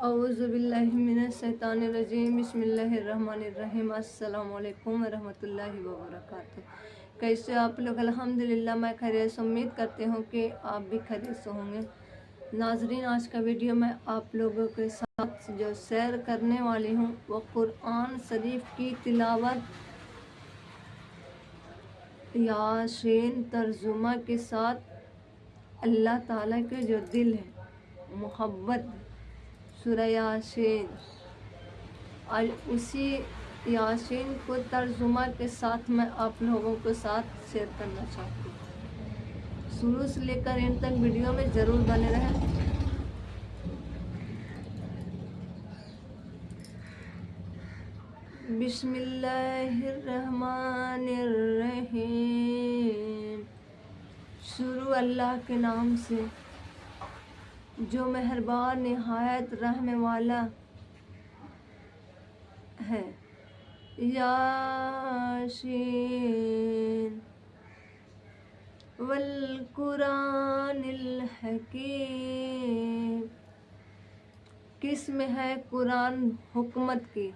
اعوذ باللہ من الشیطان الرجیم بسم اللہ الرحمن الرحیم السلام علیکم ورحمۃ اللہ وبرکاتہ۔ کیسے آپ لوگ؟ الحمدللہ میں خیریت سے، امید کرتے ہوں کہ آپ بھی خیریت سے ہوں گے۔ ناظرین، آج کا ویڈیو میں آپ لوگوں کے ساتھ جو شیئر کرنے والی ہوں وہ قرآن شریف کی تلاوت یاسین ترجمہ کے ساتھ اللہ تعالیٰ کے جو دل ہے محبت سورہ یاسین، اور اسی یاسین کو ترجمہ کے ساتھ میں آپ لوگوں کے ساتھ شیئر کرنا چاہتی ہوں۔ شروع سے لے کر اینڈ تک ویڈیو میں ضرور بنے رہیں۔ بسم اللہ الرحمن الرحیم۔ شروع اللہ کے نام سے جو مہربان نہایت رحم والا ہے۔ یاسین والقرآن الحکیم، قسم ہے قرآن حکمت کی۔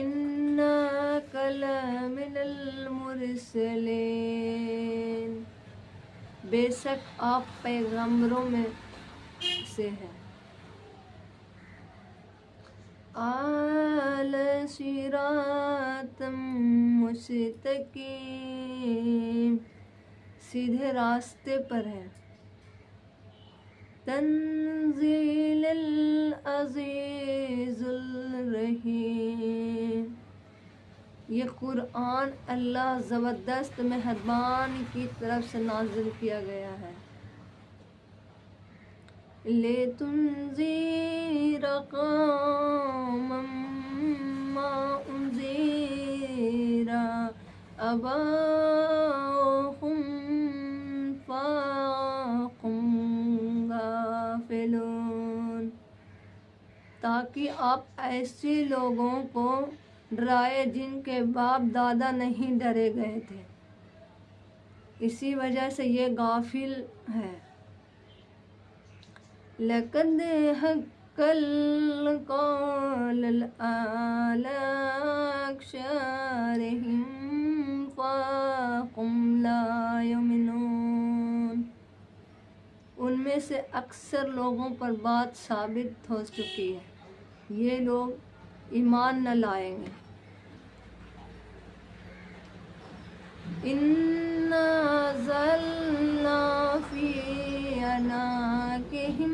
انک لمن المرسلین، بے شک آپ پیغمبروں میں سے ہیں۔ علی صراط مستقیم، سیدھے راستے پر ہے۔ تنزیل العزیز الرحیم، یہ قرآن اللہ زبردست مہربان کی طرف سے نازل کیا گیا ہے۔ لِتُنذِرَ قَوْمًا مَّا أُنذِرَ آبَاؤُهُمْ فَهُمْ غَافِلُونَ، تاکہ آپ ایسے لوگوں کو ڈرائے جن کے باپ دادا نہیں ڈرے گئے تھے، اسی وجہ سے یہ غافل ہے۔ لَقَدْ حَقَّ الْقَوْلُ عَلَىٰ أَكْثَرِهِمْ فَهُمْ لَا يُؤْمِنُونَ، ان میں سے اکثر لوگوں پر بات ثابت ہو چکی ہے، یہ لوگ ایمان نہ لائیں گے۔ اِنَّا أَنزَلْنَا فِي أَعْنَاقِهِمْ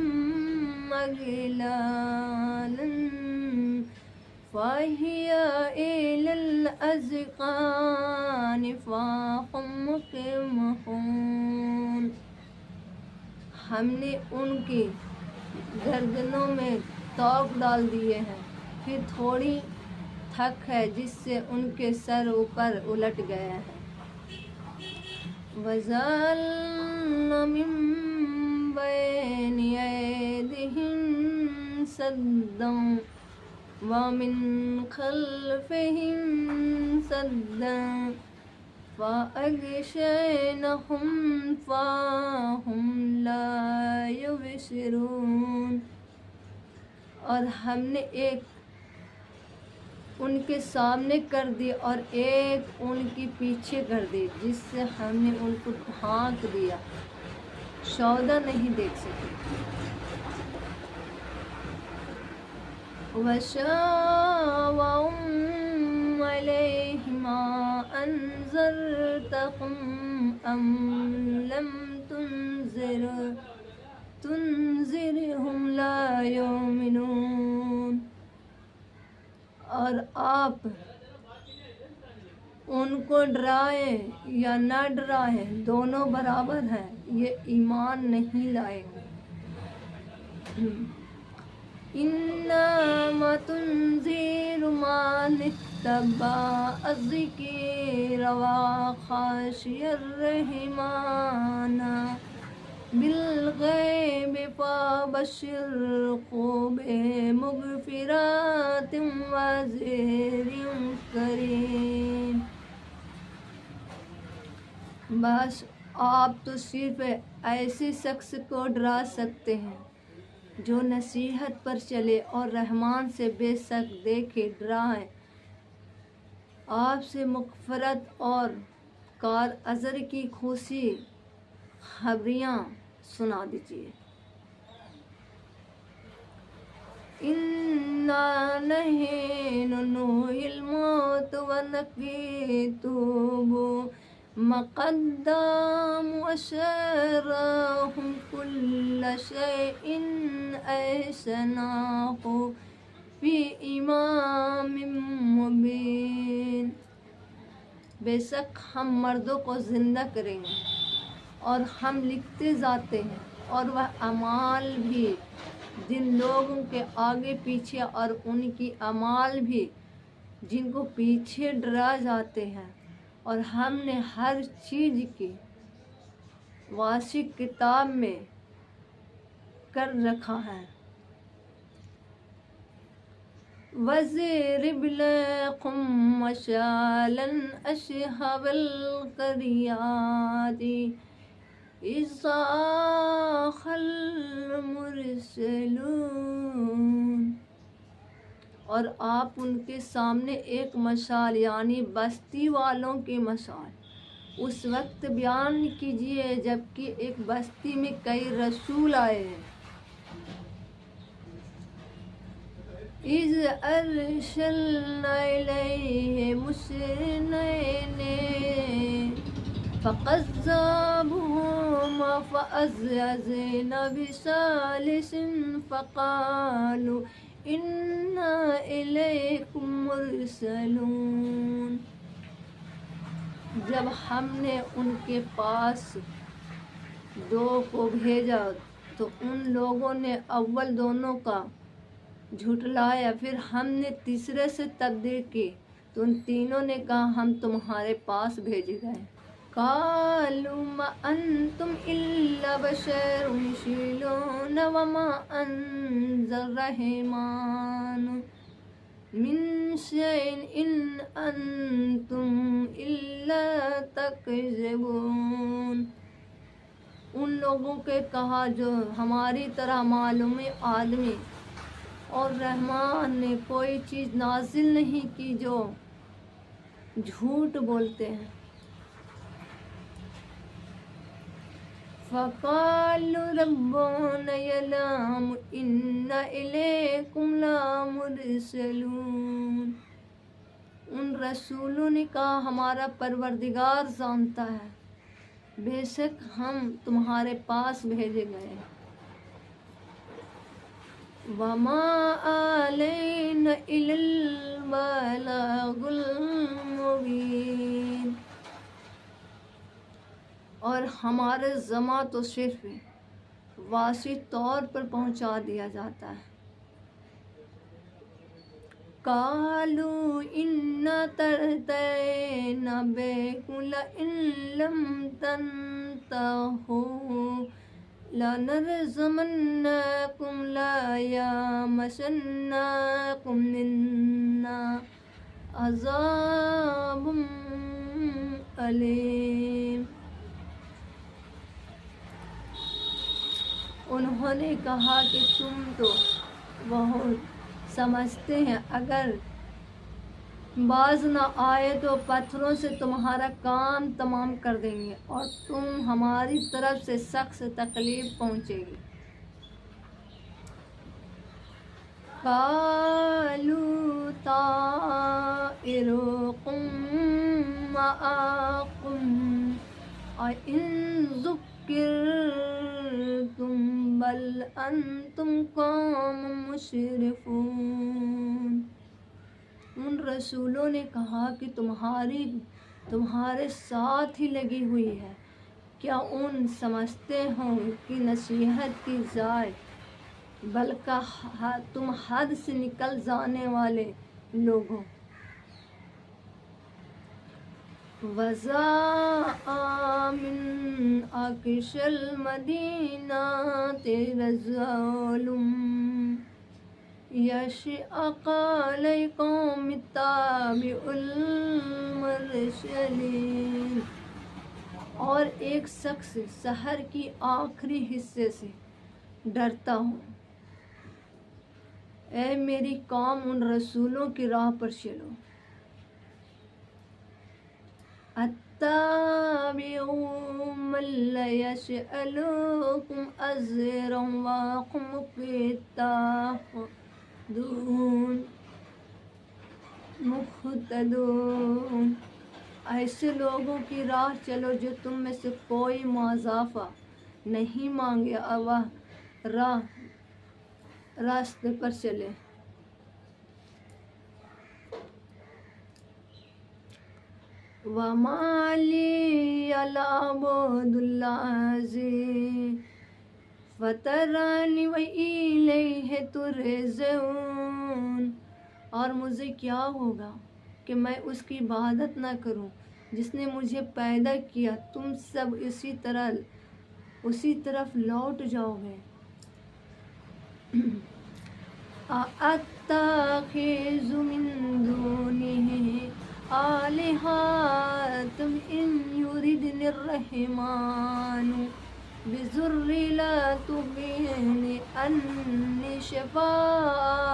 أَغْلَالًا فَهِيَ إِلَى الْأَذْقَانِ فَهُمْ مُقْمَحُونَ، ہم نے ان کی گردنوں میں توق ڈال دیے ہیں، پھر تھوڑی تھک ہے جس سے ان کے سر اوپر الٹ گئے ہیں۔ وَجَعَلْنَا مِن بَيْنِ أَيْدِيهِمْ سَدًّا وَمِن خَلْفِهِمْ سَدًّا فَأَغْشَيْنَاهُمْ فَهُمْ لَا يُبْصِرُونَ، اور ہم نے ایک ان کے سامنے کر دی اور ایک ان کی پیچھے کر دی، جس سے ہم نے ان کو ڈھانک دیا، سودا نہیں دیکھ سکے۔ وَشَاوَرْهُمْ عَلَيْهِ مَا أَنذَرْتَهُمْ أَمْ لَمْ تُنذِرْهُمْ لَا يُؤْمِنُونَ، اور آپ ان کو ڈرائیں یا نہ ڈرائیں دونوں برابر ہیں، یہ ایمان نہیں لائیں گے۔ إِنَّمَا تُنذِرُ مَنِ اتَّبَعَ الذِّكْرَ وَخَشِيَ الرَّحْمَنَ بِالْغَيْبِ فَبَشِّرْهُ بِمَغْفِرَةٍ وَأَجْرٍ كَرِيمٍ، بس آپ تو صرف ایسے شخص کو ڈرا سکتے ہیں جو نصیحت پر چلے اور رحمان سے بے شک دیکھے ڈرائے، آپ سے مغفرت اور کار ازر کی خوشی خبریاں سنا دیجیے۔ اِنَّا نَحْنُ نُحْيِي الْمَوْتَ وَنَكْتُبُ مَا قَدَّمُوا وَآثَارَهُمْ كُلَّ شَيْءٍ أَحْصَيْنَاهُ فِي إِمَامٍ مُبِينٍ۔ بے شک ہم مردوں کو زندہ کریں گے اور ہم لکھتے جاتے ہیں، اور وہ اعمال بھی جن لوگوں کے آگے پیچھے اور ان کی اعمال بھی جن کو پیچھے ڈرا جاتے ہیں، اور ہم نے ہر چیز کی واضح کتاب میں کر رکھا ہے۔ وَاضْرِبْ لَهُم مَّثَلًا أَصْحَابَ الْقَرْيَةِ إِذْ جَاءَهَا الْمُرْسَلُونَ۔ اور آپ ان کے سامنے ایک مثال یعنی بستی والوں کی مثال اس وقت بیان کیجیے جبکہ ایک بستی میں کئی رسول آئے ہیں۔ اِذْ أَرْسَلْنَا إِلَيْهِمْ اثْنَيْنِ فَكَذَّبُوهُمَا فَعَزَّزْنَا بِثَالِثٍ فَقَالُوا إِنَّا إِلَيْكُمْ مُرْسَلُونَ۔ جب ہم نے ان کے پاس دو کو بھیجا تو ان لوگوں نے اول دونوں کا جھٹلایا، پھر ہم نے تیسرے سے تبدیل کی تو ان تینوں نے کہا ہم تمہارے پاس بھیجے گئے۔ قَالُوا مَا أَنْتُمْ إِلَّا بَشَرٌ مِثْلُنَا وَمَا أَنزَلَ الرَّحْمَنُ مِنْ شَيْءٍ إِنْ أَنْتُمْ إِلَّا تَكْذِبُونَ۔ ان لوگوں کے کہا جو ہماری طرح معلوم آدمی، اور رحمان نے کوئی چیز نازل نہیں کی جو جھوٹ بولتے ہیں۔ فَقَالُوا رَبُّنَا يَعْلَمُ إِنَّا إِلَيْكُمْ لَمُرْسَلُونَ۔ ان رسولوں نے کہا ہمارا پروردگار جانتا ہے، بے شک ہم تمہارے پاس بھیجے گئے ہیں۔ وَمَا عَلَيْنَا إِلَّا الْبَلَاغُ الْمُبِينُ۔ اور ہمارے ذمہ تو صرف واضح طور پر پہنچا دیا جاتا ہے۔ قَالُوا إِنَّا تَرْتَيْنَا بِكُمْ لَئِن لَّمْ تَنْتَهُوا لَنَرْجُمَنَّكُمْ لَيَمَسَّنَّكُم مِّنَّا عَذَابٌ أَلِيمٌ۔ انہوں نے کہا کہ تم تو بہت سمجھتے ہیں، اگر باز نہ آئے تو پتھروں سے تمہارا کام تمام کر دیں گے اور تم ہماری طرف سے سخت تکلیف پہنچے گی۔ قَالُوا طَائِرُكُم مَّعَكُمْ أَئِن ذُكِّرْتُم بَلْ أَنْتُمْ قَوْمٌ مُسْرِفُونَ۔ ان رسولوں نے کہا کہ تمہارے ساتھ ہی لگی ہوئی ہے، کیا ان سمجھتے ہوں کہ نصیحت کی جائے، بلکہ تم حد سے نکل جانے والے لوگوں۔ وَجَاءَ مِنْ أَقْصَى الْمَدِينَةِ رَجُلٌ يَسْعَىٰ قَالَ يَا قَوْمِ اتَّبِعُوا الْمُرْسَلِينَ۔ اور ایک شخص شہر کی آخری حصے سے ڈرتا ہوں اے میری قوم ان رسولوں کی راہ پر چلو. اتبعوا من لا يسألكم أجرا وهم مهتدون. ایسے لوگوں کی راہ چلو جو تم میں سے کوئی مضافہ نہیں مانگے اور وہ راستے پر چلے. وَمَا لِيَ لَا أَعْبُدُ الَّذِي فَطَرَنِي وَإِلَيْهِ تُرْجَعُونَ. اور مجھے کیا ہوگا کہ میں اس کی عبادت نہ کروں جس نے مجھے پیدا کیا، تم سب اسی طرف لوٹ جاؤ گے. أَأَتَّخِذُ مِن دُونِهِ آلِهَةً إِن يُرِدْنِ الرَّحْمَنُ بِضُرٍّ لَا تُغْنِ عَنِّي شَفَاعَتُهُمْ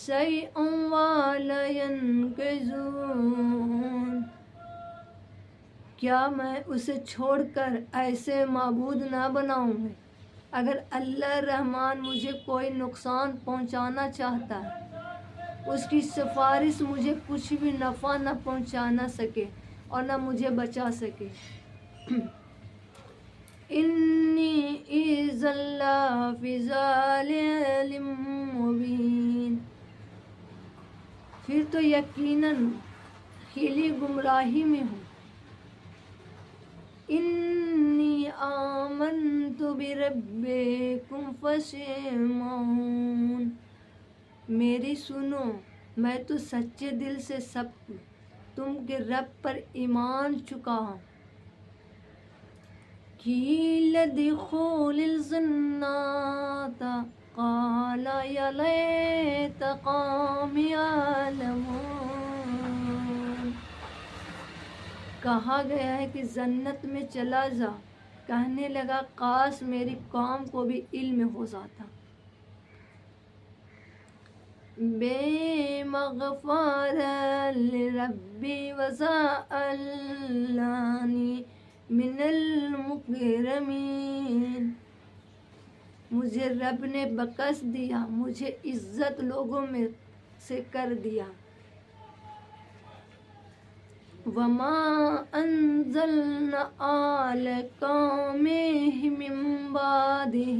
شَيْئًا وَلَا يُنقِذُونَ. کیا میں اسے چھوڑ کر ایسے معبود نہ بناؤں گا؟ اگر اللہ رحمان مجھے کوئی نقصان پہنچانا چاہتا ہے، اس کی سفارش مجھے کچھ بھی نفع نہ پہنچانا سکے اور نہ مجھے بچا سکے. انی اذا لفی ضلال مبین. پھر تو یقیناً کھلی گمراہی میں ہوں. انی آمنت بربکم فاسمعون. میری سنو، میں تو سچے دل سے سب تم کے رب پر ایمان چکا ہوں. قیل ادخل الجنۃ قال یا لیت قومی یعلمون. کہا گیا ہے کہ جنت میں چلا جا. کہنے لگا کاش میری قوم کو بھی علم ہو جاتا. بے مغفر لربی وجعلنی من المکرمین. مجھے رب نے بخش دیا، مجھے عزت لوگوں میں سے کر دیا. وما انزلنا علی قومہ من بعدہ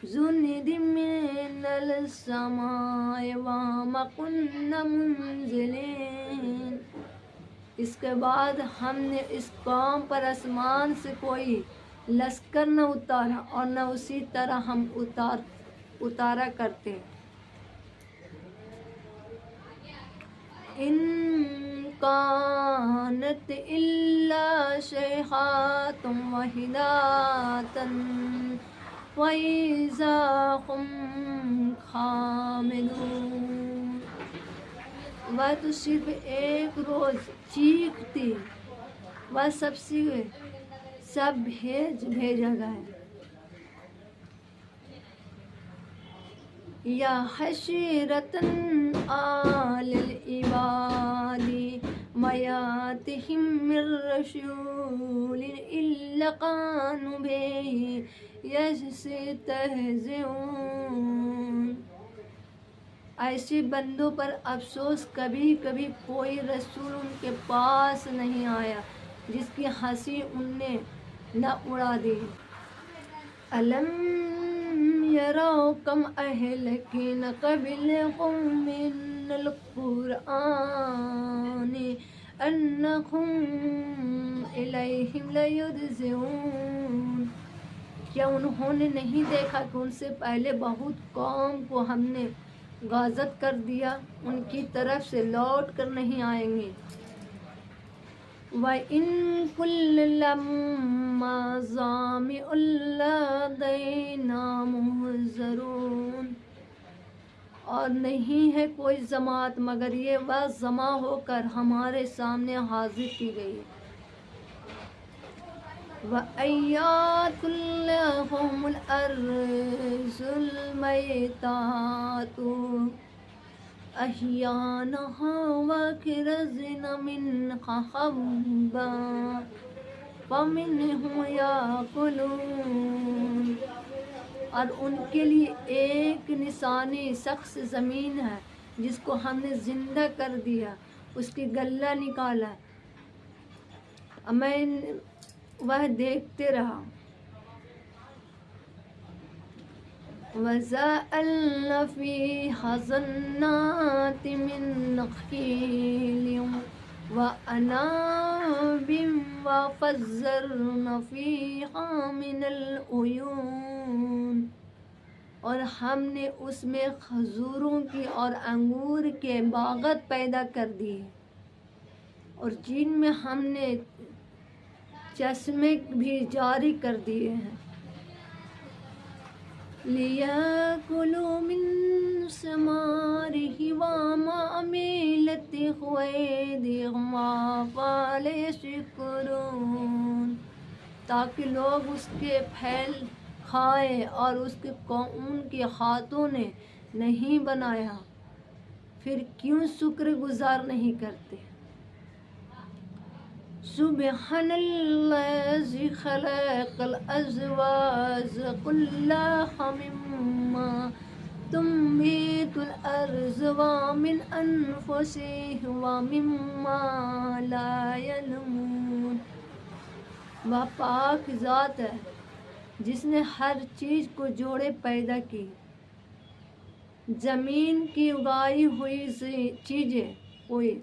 جند من السماء وما كنا منزلین. اس کے بعد ہم نے اس قوم پر آسمان سے کوئی لشکر نہ اتارا اور نہ اسی طرح ہم اتارا کرتے. ان كانت إلا صيحة واحدة وإذا هم خامدون. وہ تو صرف ایک روز چیخ تھی، وہ سب بھیجا گیا. یا حشرتن آل العباد ما یاتہم من رسول الا كانوا به یستہزئون. ایسے بندوں پر افسوس، کبھی کبھی کوئی رسول ان کے پاس نہیں آیا جس کی ہنسی ان نے نہ اڑا دی. الم یروا کم اہلکنا قبلہم من القرآن انہم الیہم لیحضرون. کیا انہوں نے نہیں دیکھا کہ ان سے پہلے بہت قوم کو ہم نے غارت کر دیا، ان کی طرف سے لوٹ کر نہیں آئیں گے. وَإِن كُلٌّ لَّمَّا جَمِيعٌ لَّدَيْنَا مُحْضَرُونَ. اور نہیں ہے کوئی جماعت مگر یہ وہ جمع ہو کر ہمارے سامنے حاضر کی گئی. وَآيَاتٌ لَهُمُ الْأَرْضُ الْمَيْتَاتُ أَحْيَانَهَا وَأَخْرَجْنَ مِنْهَا حَبًّا فَمِنْهُ يَأْكُلُونَ، اور ان کے لیے ایک نشانی شخص زمین ہے جس کو ہم نے زندہ کر دیا، اس کی گلہ نکالا، میں وہ دیکھتے رہا۔ وَجَعَلْنَا فِيهَا جَنَّاتٍ مِّن نَخِيلٍ وَأَعْنَابٍ وَفَجَّرْنَا فِيهَا مِنَ الْعُيُونِ، اور ہم نے اس میں کھجوروں کی اور انگور کے باغات پیدا کر دیے، اور جن میں ہم نے چشمے بھی جاری کر دیے ہیں۔ لِيَأْكُلُوا مِن ثَمَرِهِ وَمَا عَمِلَتْهُ أَيْدِيهِمْ أَفَلَا يَشْكُرُونَ، تاکہ لوگ اس کے پھل کھائیں اور اس کو ان کے ہاتھوں نے نہیں بنایا، پھر کیوں شکر گزار نہیں کرتے۔ سبحان الذی خلق الازواج كلها مما تنبت الارض ومن انفسهم ومما لا يعلمون، وہ پاک ذات ہے جس نے ہر چیز کو جوڑے پیدا کی، زمین کی اگائی ہوئی چیزیں کوئی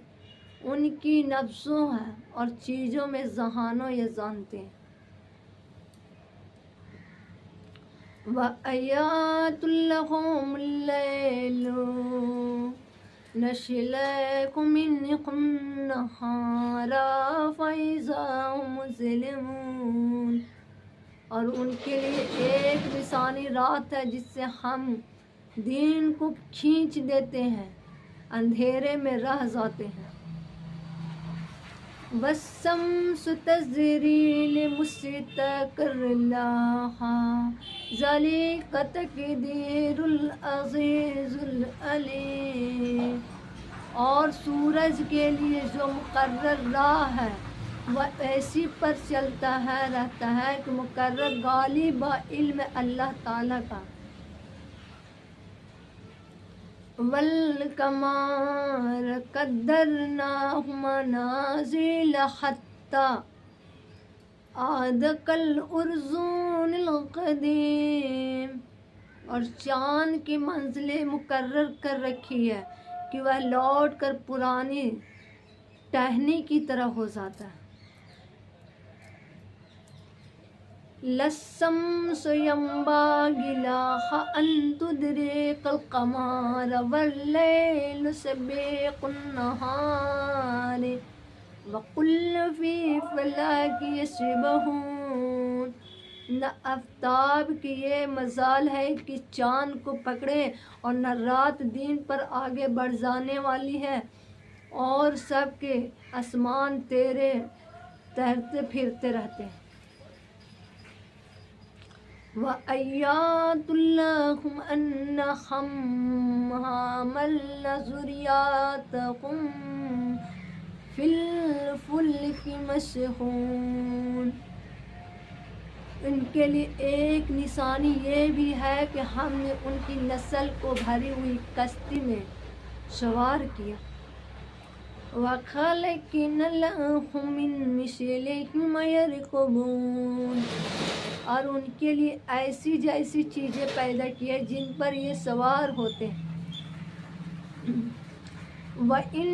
ان کی نفسوں ہیں اور چیزوں میں ذہانوں یہ جانتے ہیں۔ وَآيَاتٌ لَهُمُ اللَّيْلُ نَسْلَخُ مِنْهُ النَّهَارَ فَإِذَا هُمْ مُظْلِمُونَ، اور ان کے لیے ایک نشانی رات ہے جس سے ہم دین کو کھینچ دیتے ہیں، اندھیرے میں رہ جاتے ہیں۔ وَالشَّمْسُ تَجْرِي لِمُسْتَقَرٍّ لَهَا ذَلِكَ تَقْدِيرُ الْعَزِيزِ الْعَلِيمِ، اور سورج کے لیے جو مقرر راہ ہے وہ ایسی پر چلتا ہے رہتا ہے کہ مقرر غالب علم اللہ تعالیٰ کا۔ وَالْقَمَرَ قَدَّرْنَاهُ مَنَازِلَ حَتَّى عَادَ كَالْعُرْجُونِ الْقَدِيمِ، اور چاند کی منزلیں مقرر کر رکھی ہے کہ وہ لوٹ کر پرانی ٹہنی کی طرح ہو جاتا ہے۔ لَلشَّمْسِ يَنبَغِي لَهَا أَن تُدْرِكَ الْقَمَرَ وَاللَّيْلُ سَابِقُ النَّهَارِ وَكُلٌّ فِي فَلَكٍ يَسْبَحُونَ، نہ آفتاب کی یہ مجال ہے کہ چاند کو پکڑے اور نہ رات دن پر آگے بڑھ جانے والی ہے، اور سب کے آسمان تیرتے پھرتے رہتے ہیں۔ وَآيَاتٌ لَهُمْ أَنَّهُمْ حَمَلْنَا ذُرِّيَّتَهُمْ فِي الْفُلْكِ مَشْحُونَ، ان کے لیے ایک نشانی یہ بھی ہے کہ ہم نے ان کی نسل کو بھری ہوئی کشتی میں سوار کیا۔ وَخَلَقْنَا لَهُم مِّن مِّثْلِهِ مَا يَرْكَبُونَ، اور ان کے لیے ایسی جیسی چیزیں پیدا کی ہیں جن پر یہ سوار ہوتے ہیں۔ وَإِن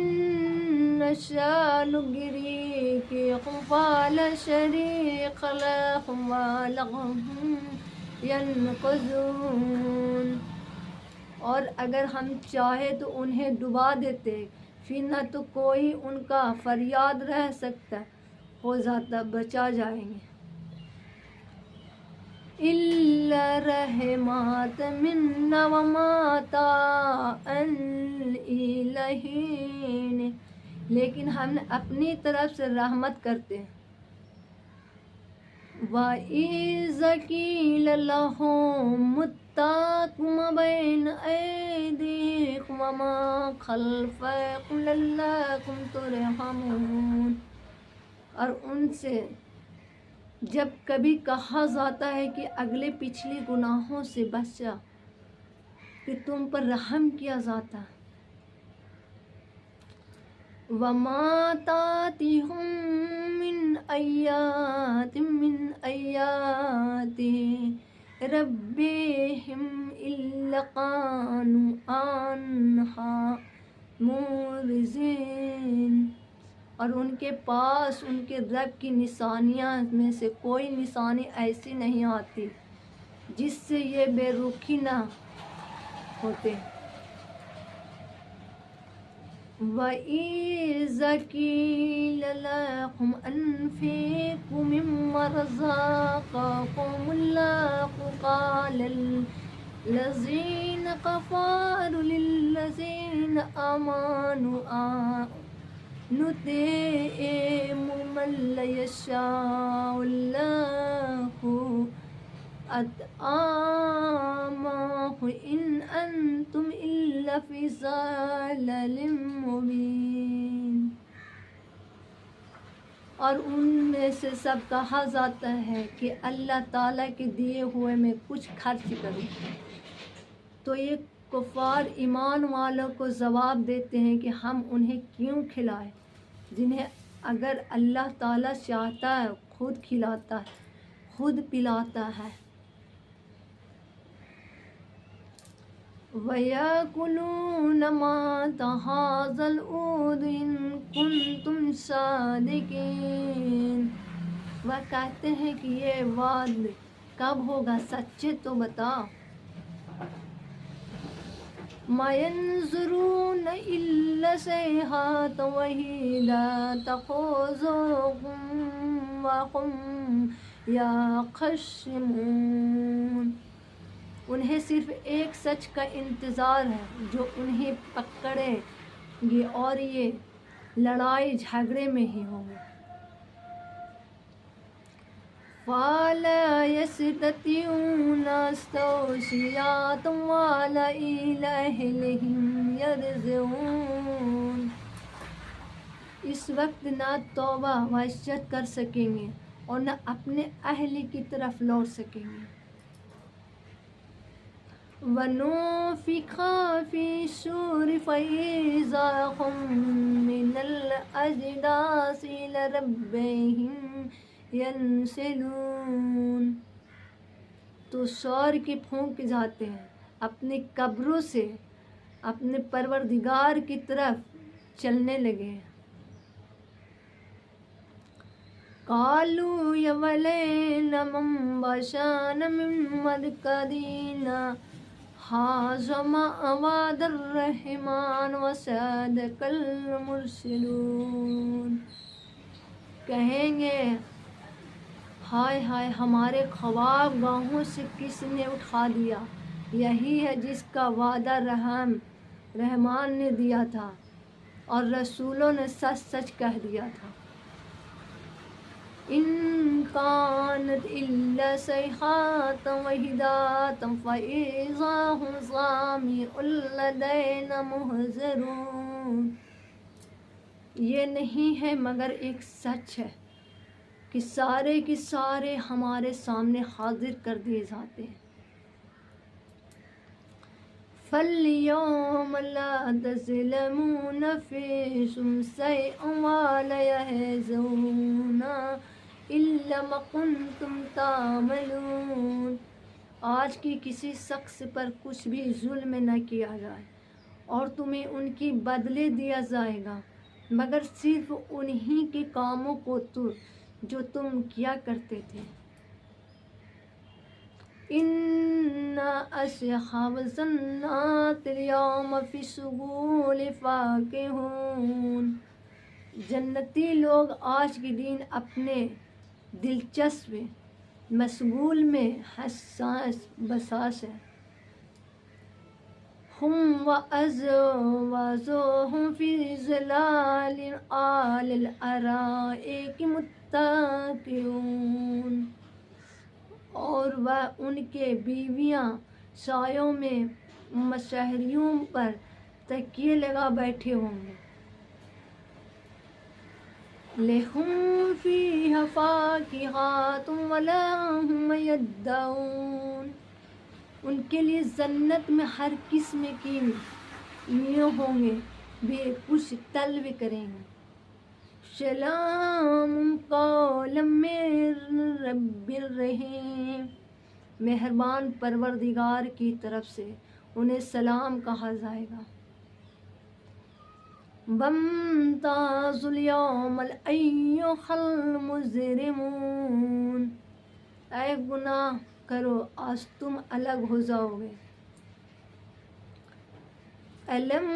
نَّشَأْ نُغْرِقْهُمْ فَلَا شَرِيكَ لَهُمْ وَلَهُمْ يَنقَذُونَ، اور اگر ہم چاہے تو انہیں ڈبا دیتے، پھر نہ تو کوئی ان کا فریاد رہ سکتا ہو جاتا، بچا جائیں گے۔ إِلَّا رَحْمَةً مِنَّا وَمَتَاعًا إِلَى حِينٍ، لیکن ہم اپنی طرف سے رحمت کرتے ہیں وَإِذَا قِيلَ لَهُمُ اتَّقُوا مَا بَيْنَ أَيْدِيكُمْ وَمَا خَلْفَكُمْ لَعَلَّكُمْ تُرْحَمُونَ، اور ان سے جب کبھی کہا جاتا ہے کہ اگلے پچھلی گناہوں سے بچ جا کہ تم پر رحم کیا جاتا، وَمَا تَأْتِيهِم مِّنْ آيَاتٍ رَبِّهِمْ إِلَّا كَانُوا عَنْهَا مُعْرِضِينَ، اور ان کے پاس ان کے رب کی نشانیاں میں سے کوئی نشانی ایسی نہیں آتی جس سے یہ بے رخی نہ ہوتے۔ وَإِذَا قِيلَ لَهُمْ أَنفِقُوا مِمَّا رَزَقَكُمُ اللَّهُ قَالَ الَّذِينَ كَفَرُوا لِلَّذِينَ آمَنُوا نُطْعِمُ مَن لَّا يَشَاءُ اللَّهُ أَطْعَامَهُ إِنْ أَنْتُمْ إِلَّا فِي ضَلَالٍ مُّبِينٍ، اور ان میں سے سب کہا جاتا ہے کہ اللہ تعالیٰ کے دیے ہوئے میں کچھ خرچ کرو، تو یہ کفار ایمان والوں کو جواب دیتے ہیں کہ ہم انہیں کیوں کھلائیں جنہیں اگر اللہ تعالیٰ چاہتا ہے خود کھلاتا ہے، خود پلاتا ہے۔ وَيَقُولُونَ مَتَىٰ هَٰذَا الْوَعْدُ إِن كُنتُمْ صَادِقِينَ، وہ کہتے ہیں کہ یہ وعد کب ہوگا، سچے تو بتاؤ۔ مَا يَنظُرُونَ إِلَّا صَيْحَةً وَاحِدَةً تَأْخُذُهُمْ وَهُمْ يَخْتَصِمُونَ، انہیں صرف ایک سچ کا انتظار ہے جو انہیں پکڑے گی اور یہ لڑائی جھگڑے میں ہی ہوں گے۔ فَلَا يَسْتَطِيعُونَ تَوْصِيَةً وَلَا إِلَىٰ أَهْلِهِمْ يَرْجِعُونَ، اس وقت نہ توبہ و عزت کر سکیں گے اور نہ اپنے اہل کی طرف لوٹ سکیں گے۔ وَنُفِخَ فِي الصُّورِ فَإِذَا هُم مِّنَ الْأَجْدَاثِ إِلَىٰ رَبِّهِمْ يَنسِلُونَ، تو صور کی پھونک جاتے ہیں، اپنی قبروں سے اپنے پروردگار کی طرف چلنے لگے۔ قَالُوا يَا وَيْلَنَا مَن بَعَثَنَا مِن مَّرْقَدِنَا هَٰذَا مَا وَعَدَ الرَّحْمَٰنُ وَصَدَقَ الْمُرْسَلُونَ، کہیں گے ہائے ہائے ہمارے خواب گاہوں سے کس نے اٹھا دیا، یہی ہے جس کا وعدہ رحمان نے دیا تھا اور رسولوں نے سچ سچ کہہ دیا تھا۔ إِن كَانَتْ إِلَّا صَيْحَةً وَاحِدَةً فَإِذَا هُمْ جَمِيعٌ لَدَيْنَا مُحْضَرُونَ، یہ نہیں ہے مگر ایک سچ ہے کہ سارے کے سارے ہمارے سامنے حاضر کر دیے جاتے ہیں۔ فَالْيَوْمَ لَا تَظْلِمُ نَفْسٌ شَيْئًا وَلَا يُجْزَوْنَ إِلَّا مَا كُنتُمْ تَعْمَلُونَ، آج کی کسی شخص پر کچھ بھی ظلم نہ کیا جائے اور تمہیں ان کی بدلے دیا جائے گا مگر صرف انہی کے کاموں کو جو تم کیا کرتے تھے۔ إِنَّ أَصْحَابَ الْجَنَّةِ الْيَوْمَ فِي شُغُلٍ فَاكِهُونَ، جنتی لوگ آج کے دن اپنے دلچسپ مشغول میں حساس بساس ہیں۔ هُمْ وَأَزْوَاجُهُمْ فِي ظِلَالٍ عَلَى الْأَرَائِكِ مُتَّكِئُونَ، اور وہ ان کے بیویاں سایوں میں مشہریوں پر تکیے لگا بیٹھے ہوں گے. لہم فیہا فاکہۃ ولہم یدعون. ان کے لیے جنت میں ہر قسم کی میوے ہوں گے، بھی کچھ طلب کریں گے. سلام قولا من رب الرحیم. مہربان پروردگار کی طرف سے انہیں سلام کہا جائے گا. وامتازوا اليوم ایھا المجرمون. اے گناہ کرو آج تم الگ ہو جاؤ گے. الم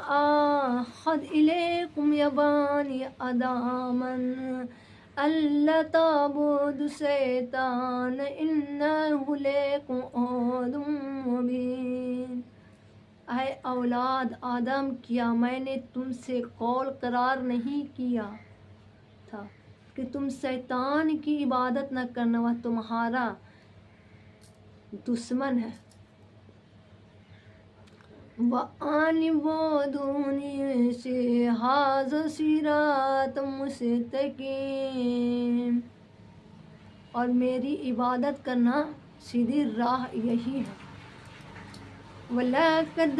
آخذ الیکم یا بانی آدم الا تعبدوا الشیطان انہ لکم عدو مبین. اے اولاد آدم، کیا میں نے تم سے قول قرار نہیں کیا تھا کہ تم شیطان کی عبادت نہ کرنا، وہ تمہارا دشمن ہے. وَأَنِبُودُونِي هَذَا صِرَاطٌ مُسْتَقِيمٌ. اور میری عبادت کرنا سیدھی راہ یہی ہے. وَلَقَدْ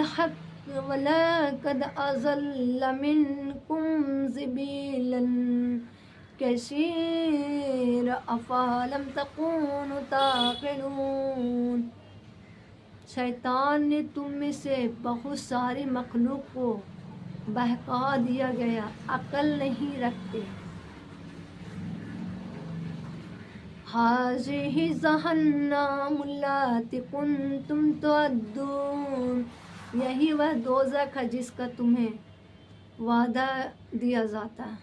أَضَلَّ مِنْكُمْ جِبِلًا كَثِيرًا أَفَلَمْ تَكُونُوا تَعْقِلُونَ. شیطان نے تم میں سے بہت ساری مخلوق کو بہکا دیا گیا، عقل نہیں رکھتے. هَٰذِهِ جَهَنَّمُ الَّتِي كُنتُمْ تُوعَدُونَ. یہی وہ دوزخ ہے جس کا تمہیں وعدہ دیا جاتا ہے.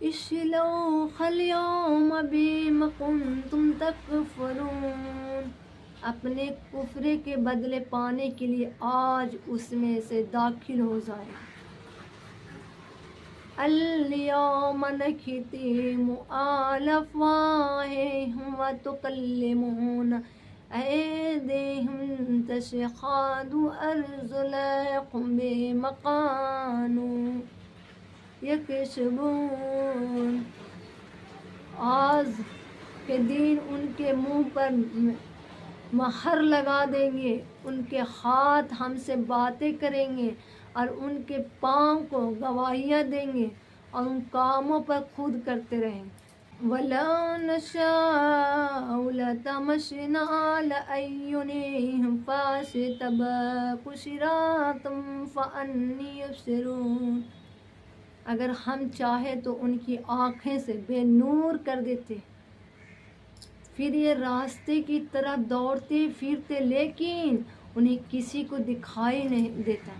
اصْلَوْهَا الْيَوْمَ بِمَا كُنتُمْ تَكْفُرُونَ. اپنے کفر کے بدلے پانے کے لیے آج اس میں سے داخل ہو جائے. الْيَوْمَ نَخْتِمُ عَلَىٰ أَفْوَاهِهِمْ وَتُكَلِّمُنَا أَيْدِيهِمْ وَتَشْهَدُ أَرْجُلُهُم بِمَا كَانُوا يَكْسِبُونَ. آج کے دن ان کے منہ پر مہر لگا دیں گے، ان کے ہاتھ ہم سے باتیں کریں گے اور ان کے پاؤں کو گواہیاں دیں گے اور ان کاموں پر خود کرتے رہیں گے. وَلَوْ نَشَاءُ لَطَمَسْنَا عَلَىٰ أَعْيُنِهِمْ فَاسْتَبَقُوا الصِّرَاطَ فَأَنَّىٰ يُبْصِرُونَ. اگر ہم چاہے تو ان کی آنکھیں سے بے نور کر دیتے، پھر یہ راستے کی طرف دوڑتے پھرتے، لیکن انہیں کسی کو دکھائی نہیں دیتا.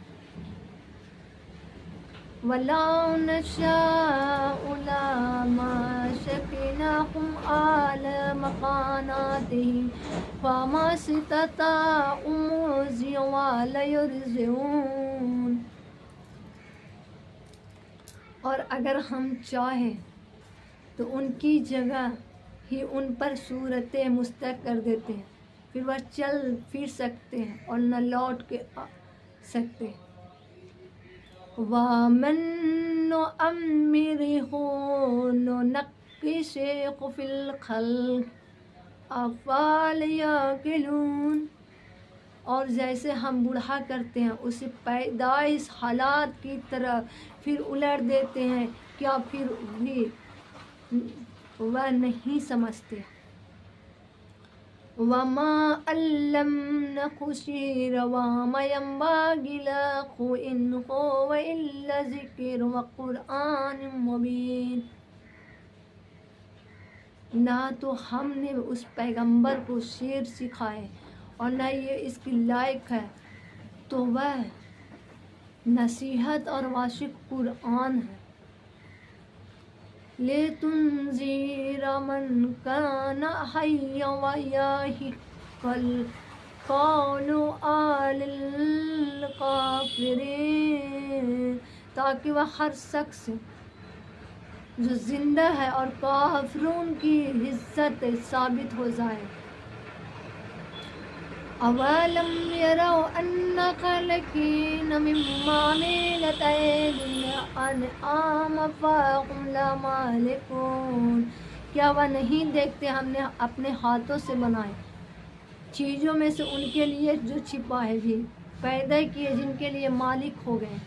وَلَوْ نَشَاءُ لَمَسَخْنَاهُمْ عَلَىٰ مَكَانَتِهِمْ فَمَا اسْتَطَاعُوا مُرْجِعًا وَلَا يَرْجِعُونَ. اور اگر ہم چاہیں تو ان کی جگہ ہی ان پر صورتیں مستقر کر دیتے ہیں، پھر وہ چل پھر سکتے ہیں اور نہ لوٹ کے آ سکتے. وَمَن نُّعَمِّرْهُ نُنَكِّسْهُ فِي الْخَلْقِ أَفَلَا يَعْقِلُونَ. اور جیسے ہم بوڑھا کرتے ہیں اسے پیدائش حالات کی طرح پھر الٹ دیتے ہیں، کیا پھر بھی وہ نہیں سمجھتے. وَمَا عَلَّمْنَاهُ الشِّعْرَ وَمَا يَنبَغِي لَهُ إِنْ هُوَ إِلَّا ذِكْرٌ وَقُرْآنٌ مُّبِينٌ. نہ تو ہم نے اس پیغمبر کو شعر سکھائے اور نہ یہ اس کی لائق ہے، تو وہ نصیحت اور واضح قرآن ہے. لِتُنذِرَ مَن كَانَ حَيًّا وَيَحِقَّ الْقَوْلُ عَلَى الْكَافِرِينَ. تاکہ وہ ہر شخص جو زندہ ہے اور کافروں کی عزت ثابت ہو جائے۔ اولم یروا انا خلقنا مما عملت ایدینا انعاما فهم لا مالکون، کیا وہ نہیں دیکھتے ہم نے اپنے ہاتھوں سے بنائے چیزوں میں سے ان کے لیے جو چھپا ہے بھی پیدا کیے جن کے لیے مالک ہو گئے۔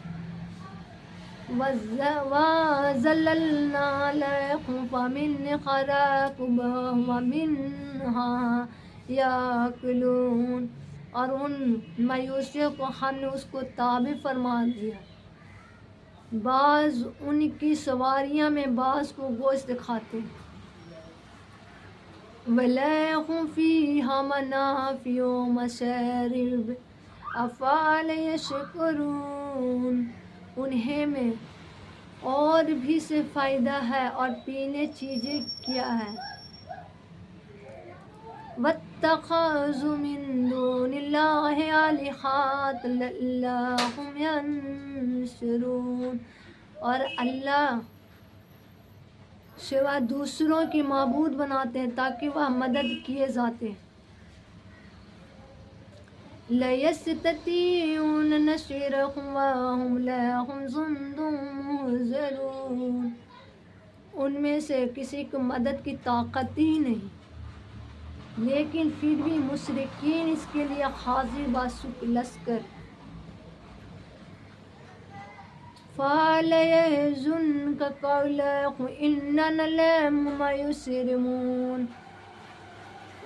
وَظَلَّلْنَا لَكُمْ فَمِنْهَا خَلَقْنَاكُمْ وَمِنْهَا يَأْكُلُونَ، اور ان مویشیوں کو ہم نے اس کو تابع فرما دیا، بعض ان کی سواریاں میں بعض کو گوشت کھاتے ہیں۔ وَلَكُمْ فِيهَا مَنَافِعُ وَمَشَارِبُ أَفَلَا يَشْكُرُونَ، انہیں میں اور بھی سے فائدہ ہے اور پینے چیزیں کیا ہے۔ وَاتَّخَذُوا مِن دُونِ اللَّهِ آلِهَةً لَعَلَّهُمْ يَنصُرُونَ، اور اللہ سوا دوسروں کی معبود بناتے ہیں تاکہ وہ مدد کیے جاتے ہیں۔ لا يستطيعون نصرهم وهم لهم جند محضرون، ان میں سے کسی کو مدد کی طاقت ہی نہیں، لیکن پھر بھی مشرکین اس کے لیے حاضر باشک لشکر۔ فَلَا يَحْزُنْكَ قَوْلُهُمْ إِنَّنَا لَمَّا يُسْرِمُونَ،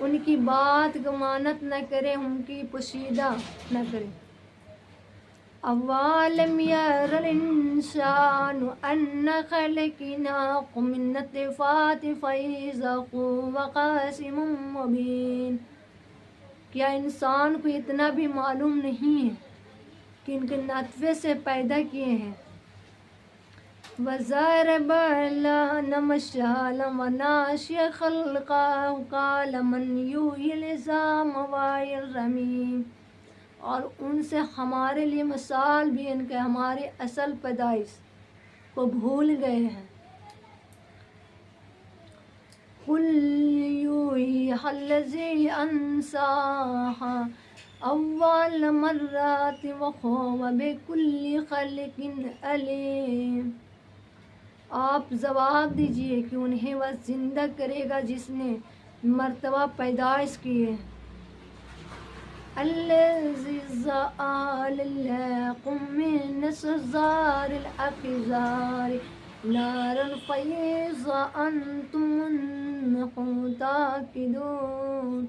ان کی بات گمانت نہ کرے، ان کی پوشیدہ نہ کرے۔ اولم ير الانسان انا خلقناه من نطفة فاذا هو خصيم مبين، کیا انسان کو اتنا بھی معلوم نہیں ہے کہ ان کے نطفے سے پیدا کیے ہیں۔ وَضَرَبَ لَنَا مَثَلًا وَنَسِيَ خَلْقَهُ قَالَ مَنْ يُحْيِي الْعِظَامَ وَهِيَ رَمِيمٌ، اور ان سے ہمارے لیے مثال بھی ان کے ہماری اصل پیدائش کو بھول گئے ہیں۔ قُلْ يُحْيِيهَا الَّذِي أَنشَأَهَا أَوَّلَ مَرَّةٍ وَهُوَ بِكُلِّ خَلْقٍ عَلِيمٌ، آپ جواب دیجئے کہ انہیں وہ زندہ کرے گا جس نے مرتبہ پیدائش کی ہے۔ الَّذِي جَعَلَ لَكُم مِّنَ الشَّجَرِ الْأَخْضَرِ نَارًا فَإِذَا أَنتُم مِّنْهُ تَوْقِدُونَ،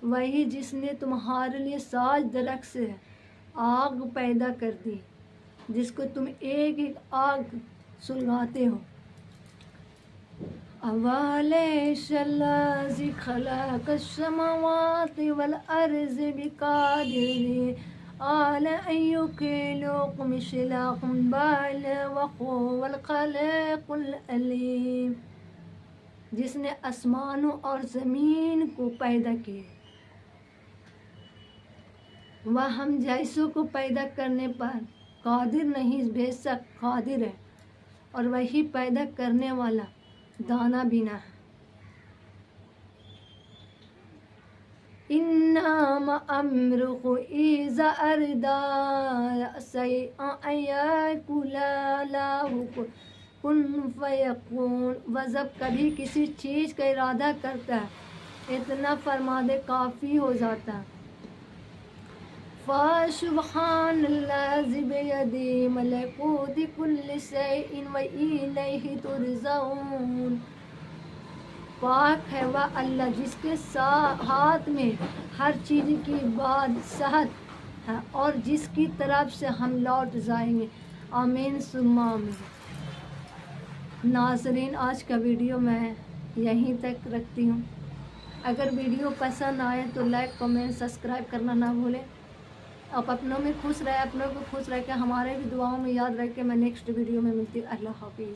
وہی جس نے تمہارے لیے ساج درخت سے آگ پیدا کر دی جس کو تم ایک ایک آگ سلگاتے ہو۔ أَوَلَيْسَ الَّذِي خَلَقَ السَّمَاوَاتِ وَالْأَرْضَ بِقَادِرٍ عَلَىٰ أَن يَخْلُقَ مِثْلَهُم بَلَىٰ وَهُوَ الْخَلَّاقُ الْعَلِيمُ، جس نے آسمانوں اور زمین کو پیدا کیا، وہ ہم جیسوں کو پیدا کرنے پر قادر نہیں، بے شک قادر ہے، اور وہی پیدا کرنے والا دانا بینا ہے۔ انما امرہ اذا اراد شیئا ان یقول له کن فیکون، وہ جب کبھی کسی چیز کا ارادہ کرتا ہے اتنا فرما دے کافی ہو جاتا ہے۔ فَسُبْحَانَ الَّذِي بِيَدِهِ مَلَكُوتُ كُلِّ شَيْءٍ وَإِلَيْهِ تُرْجَعُونَ، پاک ہے وہ اللہ جس کے ہاتھ میں ہر چیز کی بادشاہت ہے اور جس کی طرف سے ہم لوٹ جائیں گے۔ آمین ثم آمین۔ ناظرین، آج کا ویڈیو میں یہیں تک رکھتی ہوں۔ اگر ویڈیو پسند آئے تو لائک کمنٹ سبسکرائب کرنا نہ بھولیں۔ آپ اپنوں میں خوش رہے، اپنوں کو خوش رہ کے ہمارے بھی دعاؤں میں یاد رکھ کے میں نیکسٹ ویڈیو میں ملتی ہوں۔ اللہ حافظ۔